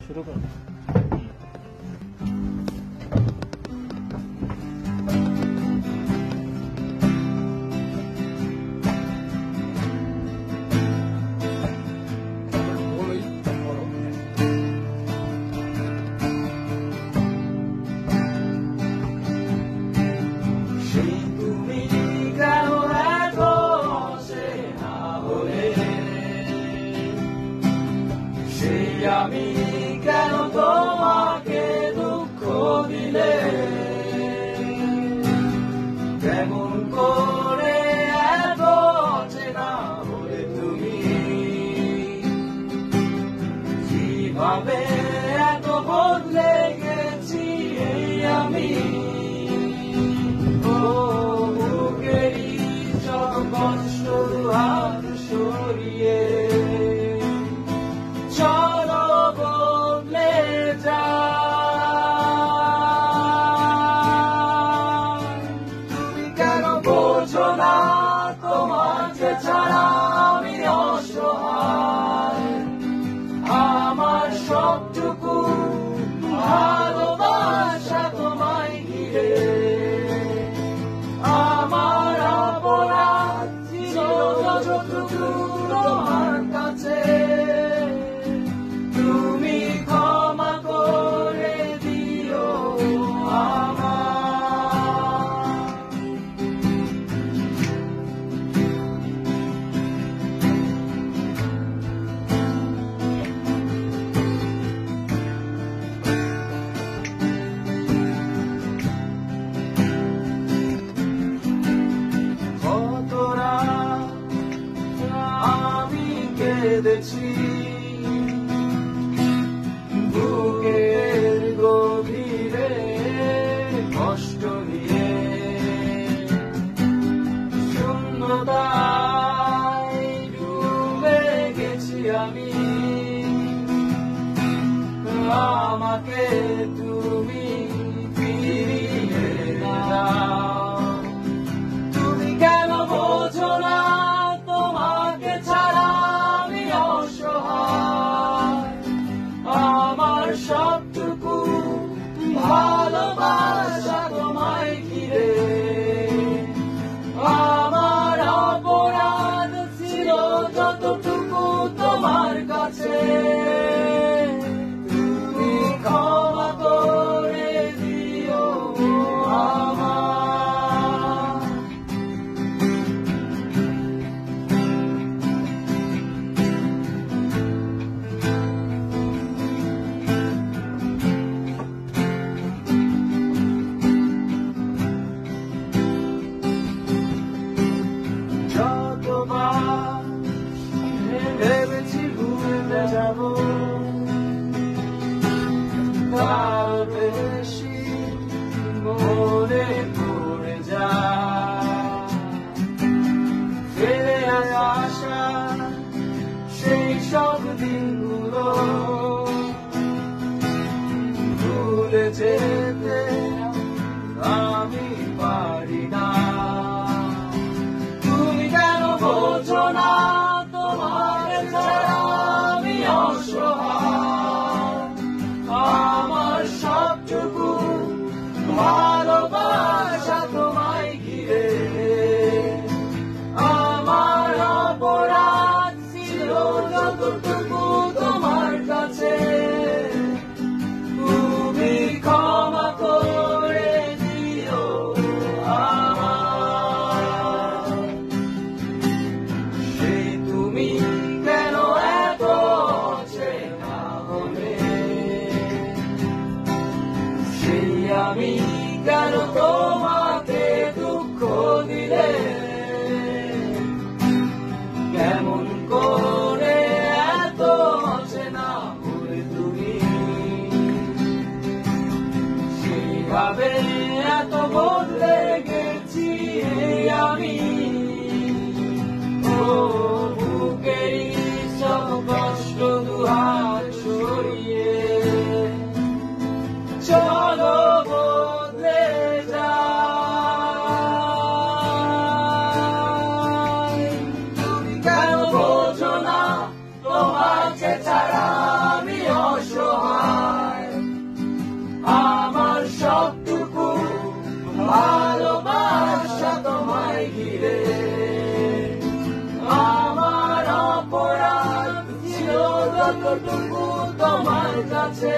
শুরু করো। আমি কেন তোমাকে দুঃখ দিলে, কেমন করে এত চেনা হলে তুমি, কিভাবে এত বদলে গেছি এই আমি। ও বুকেরই সব কষ্ট হাত সরিয়ে তোমাকে ছাড়া আমি অসহায়, আমার সবটুকু ভালোবাসা তোমায় ঘিরে, আমার অপরাধ ছিল যতটুকু তোমার কাছে, তুমি ক্ষমা করে দিও আমার। কেঁদেছি বুকের গভীরে কষ্ট নিয়ে, শূন্যতায় ডুবে গেছি আমি, আমাকে তুমি ফিরিয়ে দাও। তুমি কেন বোঝো না তোমাকে ছাড়া আমার সবটুকু ভালোবাসা তোমায় ঘিরে, আমার অপরাধ ছিল যতটুকু তোমার কাছে, তুমি ক্ষমা করে দিও আমার। যতবার ভেবেছি ভুলে যাব, তার বেশি মনে পড়ে যায়, ফিরে আসা সেই সব দিনগুলো ভুলে যেতে আমি পারি না। বোঝো না তোমাকে ছাড়া আমি অসহায়, আমার সবটুকু ভালোবাসা তোমায় ঘিরে, আমার অপরাধ ছিল যতটুকু তোমার কাছে, তুমি ক্ষমা করে দিও আমি কেন তোমাকে দুঃখ দিলে, কেমন করে এত চেনা হলে তুমি, কিভাবে এত বদলে গেছি আমি। ও বুকেরই সব কষ্ট দুহাত সরিয়ে চলো বদলে যাই। তুমি কেন বোঝো না তোমাকে ছাড়া আমি অসহায়। কতটুকু তোমার কাছে